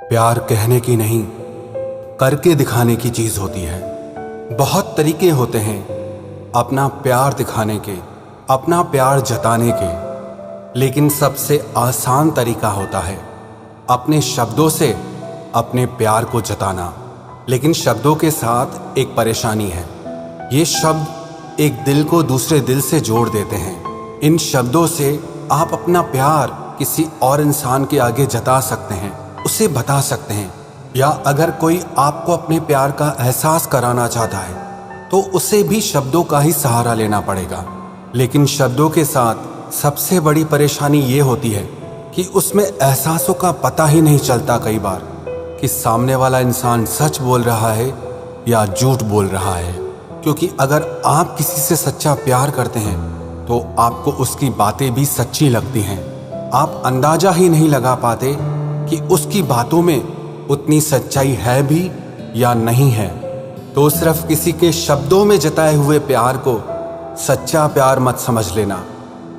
प्यार कहने की नहीं, करके दिखाने की चीज होती है। बहुत तरीके होते हैं अपना प्यार दिखाने के, अपना प्यार जताने के, लेकिन सबसे आसान तरीका होता है अपने शब्दों से अपने प्यार को जताना। लेकिन शब्दों के साथ एक परेशानी है, ये शब्द एक दिल को दूसरे दिल से जोड़ देते हैं। इन शब्दों से आप अपना प्यार किसी और इंसान के आगे जता सकते हैं, उसे बता सकते हैं, या अगर कोई आपको अपने प्यार का एहसास कराना चाहता है तो उसे भी शब्दों का ही सहारा लेना पड़ेगा। लेकिन शब्दों के साथ सबसे बड़ी परेशानी ये होती है कि उसमें एहसासों का पता ही नहीं चलता कई बार कि सामने वाला इंसान सच बोल रहा है या झूठ बोल रहा है। क्योंकि अगर आप किसी से सच्चा प्यार करते हैं तो आपको उसकी बातें भी सच्ची लगती हैं। आप अंदाजा ही नहीं लगा पाते कि उसकी बातों में उतनी सच्चाई है भी या नहीं है। तो सिर्फ किसी के शब्दों में जताए हुए प्यार को सच्चा प्यार मत समझ लेना।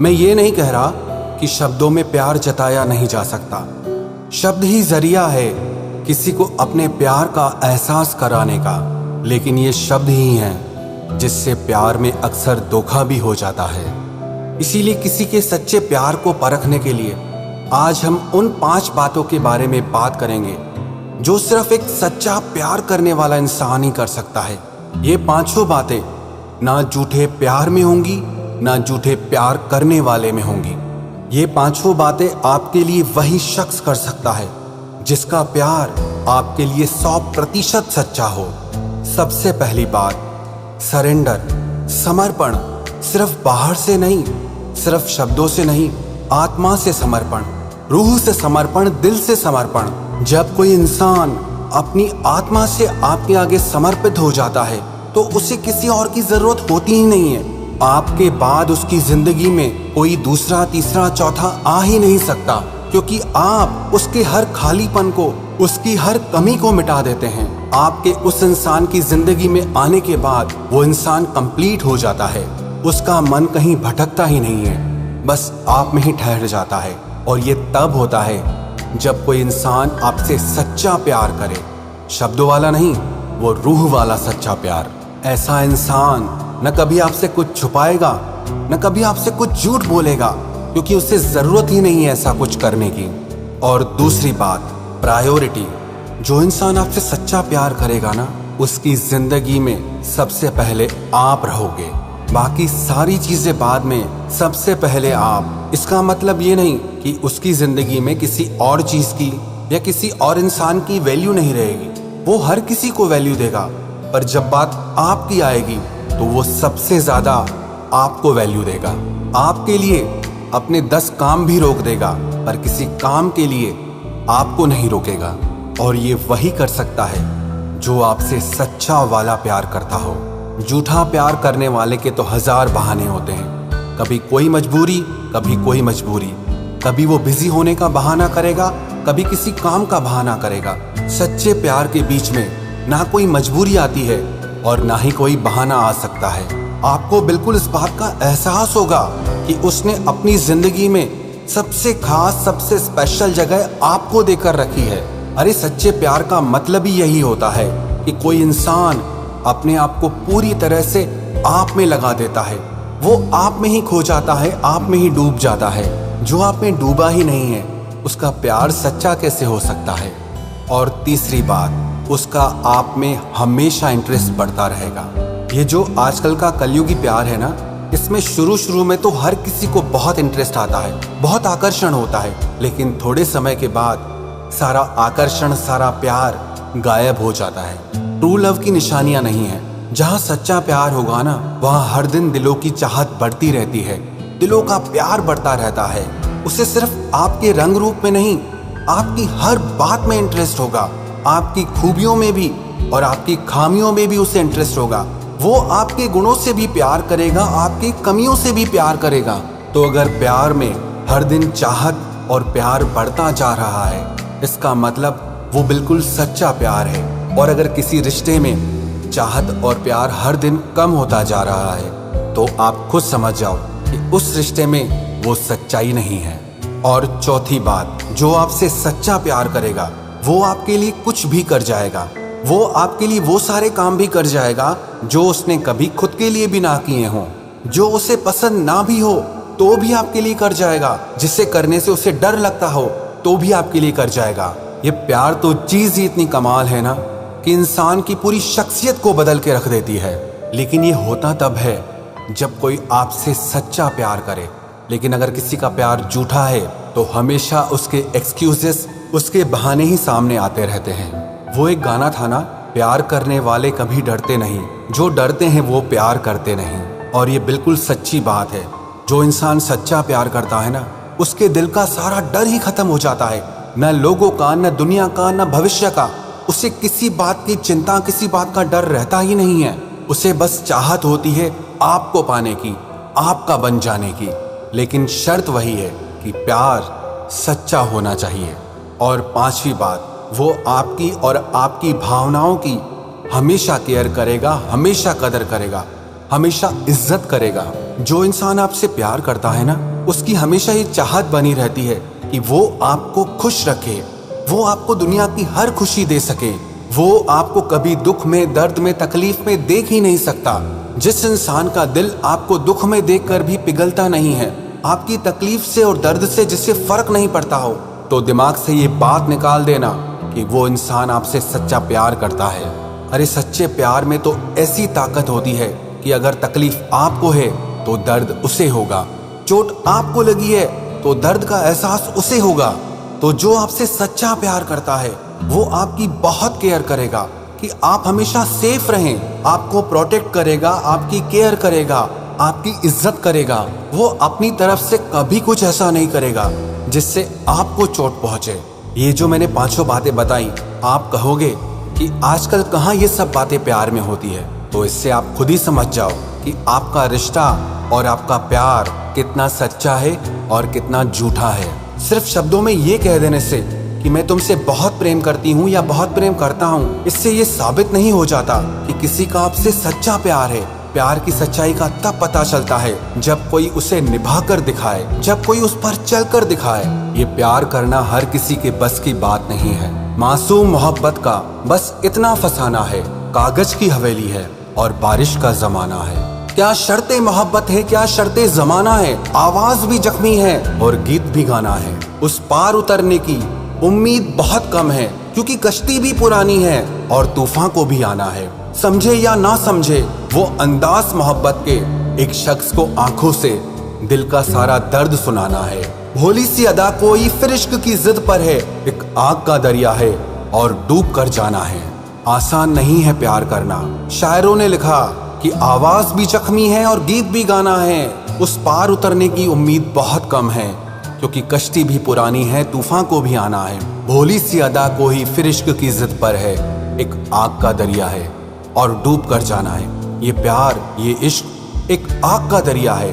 मैं ये नहीं कह रहा कि शब्दों में प्यार जताया नहीं जा सकता। शब्द ही जरिया है किसी को अपने प्यार का एहसास कराने का, लेकिन ये शब्द ही हैं जिससे प्यार में अक्सर धोखा भी हो जाता है। इसीलिए किसी के सच्चे प्यार को परखने के लिए आज हम उन 5 बातों के बारे में बात करेंगे जो सिर्फ एक सच्चा प्यार करने वाला इंसान ही कर सकता है। ये 5 बातें ना झूठे प्यार में होंगी, ना झूठे प्यार करने वाले में होंगी। ये 5 बातें आपके लिए वही शख्स कर सकता है जिसका प्यार आपके लिए 100% सच्चा हो। सबसे पहली बात, सरेंडर, समर्पण। सिर्फ बाहर से नहीं, सिर्फ शब्दों से नहीं, आत्मा से समर्पण, रूह से समर्पण, दिल से समर्पण। जब कोई इंसान अपनी आत्मा से आपके आगे समर्पित हो जाता है तो उसे किसी और की जरूरत होती ही नहीं है। आपके बाद उसकी जिंदगी में कोई दूसरा, तीसरा, चौथा आ ही नहीं सकता, क्योंकि आप उसके हर खालीपन को, उसकी हर कमी को मिटा देते हैं। आपके उस इंसान की जिंदगी में आने के बाद वो इंसान कंप्लीट हो जाता है। उसका मन कहीं भटकता ही नहीं है, बस आप में ही ठहर जाता है। और ये तब होता है जब कोई इंसान आपसे सच्चा प्यार करे, शब्दों वाला नहीं, वो रूह वाला सच्चा प्यार। ऐसा इंसान न कभी आपसे कुछ छुपाएगा, न कभी आपसे कुछ झूठ बोलेगा, क्योंकि उसे जरूरत ही नहीं है ऐसा कुछ करने की। और दूसरी बात, प्रायोरिटी। जो इंसान आपसे सच्चा प्यार करेगा ना, उसकी जिंदगी में सबसे पहले आप रहोगे, बाकी सारी चीजें बाद में, सबसे पहले आप। इसका मतलब ये नहीं कि उसकी जिंदगी में किसी और चीज की या किसी और इंसान की वैल्यू नहीं रहेगी। वो हर किसी को वैल्यू देगा, पर जब बात आपकी आएगी तो वो सबसे ज्यादा आपको वैल्यू देगा। आपके लिए अपने 10 काम भी रोक देगा, पर किसी काम के लिए आपको नहीं रोकेगा। और ये वही कर सकता है जो आपसे सच्चा वाला प्यार करता हो। झूठा प्यार करने वाले के तो 1000 बहाने होते हैं। कभी कोई मजबूरी, कभी कोई मजबूरी, कभी वो बिजी होने का बहाना करेगा, कभी किसी काम का बहाना करेगा। सच्चे प्यार के बीच में ना कोई मजबूरी आती है और ना ही कोई बहाना आ सकता है। आपको बिल्कुल इस बात का एहसास होगा कि उसने अपनी जिंदगी में सबसे खास, सबसे स्पेशल जगह आपको देकर रखी है। अरे सच्चे प्यार का मतलब ही यही होता है कि कोई इंसान अपने आप को पूरी तरह से आप में लगा देता है। वो आप में ही खो जाता है, आप में ही डूब जाता है। जो आप में डूबा ही नहीं है, उसका प्यार सच्चा कैसे हो सकता है। और तीसरी बात, उसका आप में हमेशा इंटरेस्ट बढ़ता रहेगा। ये जो आजकल का कलयुगी प्यार है ना, इसमें शुरू में तो हर किसी को बहुत इंटरेस्ट आता है, बहुत आकर्षण होता है, लेकिन थोड़े समय के बाद सारा आकर्षण, सारा प्यार गायब हो जाता है। ट्रू लव की निशानियां नहीं है। जहाँ सच्चा प्यार होगा ना, वहाँ हर दिन दिलों की चाहत बढ़ती रहती है, दिलों का प्यार बढ़ता रहता है। उसे सिर्फ आपके रंग रूप में नहीं, आपकी हर बात में इंटरेस्ट होगा, आपकी खूबियों में भी और आपकी खामियों में भी उसे इंटरेस्ट होगा। वो आपके गुणों से भी प्यार करेगा, आपकी कमियों से भी प्यार करेगा। तो अगर प्यार में हर दिन चाहत और प्यार बढ़ता जा रहा है, इसका मतलब वो बिल्कुल सच्चा प्यार है। और अगर किसी रिश्ते में चाहत और प्यार हर दिन कम होता जा रहा है, तो आप खुद समझ जाओ कि उस रिश्ते में वो सच्चाई नहीं है। और चौथी बात, जो आपसे सच्चा प्यार करेगा वो आपके लिए कुछ भी कर जाएगा। वो आपके लिए वो सारे काम भी कर जाएगा जो उसने कभी खुद के लिए भी ना किए हों। जो उसे पसंद ना भी हो तो भी आपके लिए कर जाएगा। जिसे करने से उसे डर लगता हो तो भी आपके लिए कर जाएगा। ये प्यार तो चीज ही इतनी कमाल है ना कि इंसान की पूरी शख्सियत को बदल के रख देती है। लेकिन ये होता तब है जब कोई आपसे सच्चा प्यार करे। लेकिन अगर किसी का प्यार झूठा है तो हमेशा उसके एक्सक्यूजेस, उसके बहाने ही सामने आते रहते हैं। वो एक गाना था ना, प्यार करने वाले कभी डरते नहीं, जो डरते हैं वो प्यार करते नहीं। और ये बिल्कुल सच्ची बात है। जो इंसान सच्चा प्यार करता है ना, उसके दिल का सारा डर ही खत्म हो जाता है। न लोगों का, न दुनिया का, न भविष्य का। उसे किसी बात की चिंता, किसी बात का डर रहता ही नहीं है। उसे बस चाहत होती है आपको पाने की, आपका बन जाने की। लेकिन शर्त वही है कि प्यार सच्चा होना चाहिए। और पांचवी बात, वो आपकी और आपकी भावनाओं की हमेशा केयर करेगा, हमेशा कदर करेगा, हमेशा इज्जत करेगा। जो इंसान आपसे प्यार करता है ना, उसकी हमेशा ये चाहत बनी रहती है कि वो आपको खुश रखे, वो आपको दुनिया की हर खुशी दे सके। वो आपको कभी दुख में, दर्द में, तकलीफ में देख ही नहीं सकता। जिस इंसान का दिल आपको दुख में देखकर भी पिघलता नहीं है, आपकी तकलीफ से और दर्द से जिससे फर्क नहीं पड़ता हो, तो दिमाग से ये बात निकाल देना कि वो इंसान आपसे सच्चा प्यार करता है। अरे सच्चे प्यार में तो ऐसी ताकत होती है कि अगर तकलीफ आपको है तो दर्द उसे होगा, चोट आपको लगी है तो दर्द का एहसास उसे होगा। तो जो आपसे सच्चा प्यार करता है वो आपकी बहुत केयर करेगा कि आप हमेशा सेफ रहें, आपको प्रोटेक्ट करेगा, आपकी केयर करेगा, आपकी इज्जत करेगा। वो अपनी तरफ से कभी कुछ ऐसा नहीं करेगा जिससे आपको चोट पहुंचे। ये जो मैंने पांचों बातें बताई, आप कहोगे कि आजकल कहाँ ये सब बातें प्यार में होती है। तो इससे आप खुद ही समझ जाओ कि आपका रिश्ता और आपका प्यार कितना सच्चा है और कितना झूठा है। सिर्फ शब्दों में ये कह देने से कि मैं तुमसे बहुत प्रेम करती हूँ या बहुत प्रेम करता हूँ, इससे ये साबित नहीं हो जाता कि किसी का आपसे सच्चा प्यार है। प्यार की सच्चाई का तब पता चलता है जब कोई उसे निभा कर दिखाए, जब कोई उस पर चल कर दिखाए। ये प्यार करना हर किसी के बस की बात नहीं है। मासूम मोहब्बत का बस इतना फसाना है, कागज की हवेली है और बारिश का जमाना है। क्या शर्ते मोहब्बत है, क्या शर्ते जमाना है। आवाज भी जख्मी है और गीत भी गाना है। उस पार उतरने की उम्मीद बहुत कम है, क्योंकि कश्ती भी पुरानी है और तूफान को भी आना है। समझे या ना समझे, वो अंदाज मोहब्बत के एक शख्स को आंखों से दिल का सारा दर्द सुनाना है। भोली सी अदा कोई फिर इश्क की जिद पर है, एक आग का दरिया है और डूब कर जाना है। आसान नहीं है प्यार करना। शायरों ने लिखा कि आवाज भी जख्मी है और गीत भी गाना है। उस पार उतरने की उम्मीद बहुत कम है, क्योंकि कश्ती भी पुरानी है, तूफान को भी आना है। भोली सी अदा को ही फिर इश्क की जिद पर है, एक आग का दरिया है और डूब कर जाना है। ये प्यार, ये इश्क एक आग का दरिया है,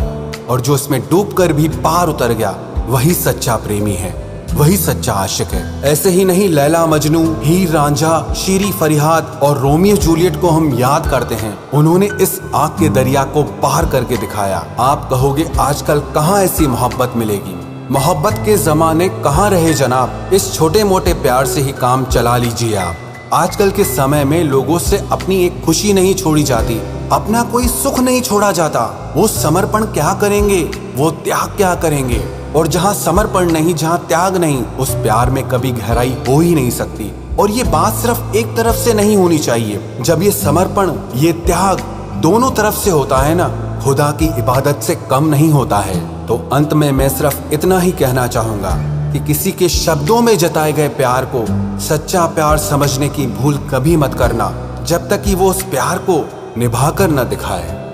और जो इसमें डूब कर भी पार उतर गया वही सच्चा प्रेमी है, वही सच्चा आशिक है। ऐसे ही नहीं, लैला मजनू, हीर रांझा, शीरी फरियाद और रोमियो जूलियट को हम याद करते हैं। उन्होंने इस आग के दरिया को पार करके दिखाया। आप कहोगे आजकल कहाँ ऐसी मोहब्बत मिलेगी। मोहब्बत के जमाने कहाँ रहे जनाब। इस छोटे मोटे प्यार से ही काम चला लीजिए आप। आजकल के समय में लोगों से अपनी एक खुशी नहीं छोड़ी जाती, अपना कोई सुख नहीं छोड़ा जाता। वो समर्पण क्या करेंगे, वो त्याग क्या करेंगे। और जहाँ समर्पण नहीं, जहाँ त्याग नहीं, उस प्यार में कभी गहराई हो ही नहीं सकती। और ये बात सिर्फ एक तरफ से नहीं होनी चाहिए। जब ये समर्पण, ये त्याग दोनों तरफ से होता है ना, खुदा की इबादत से कम नहीं होता है। तो अंत में मैं सिर्फ इतना ही कहना चाहूंगा कि किसी के शब्दों में जताए गए प्यार को सच्चा प्यार समझने की भूल कभी मत करना, जब तक कि वो उस प्यार को निभाकर न दिखाए।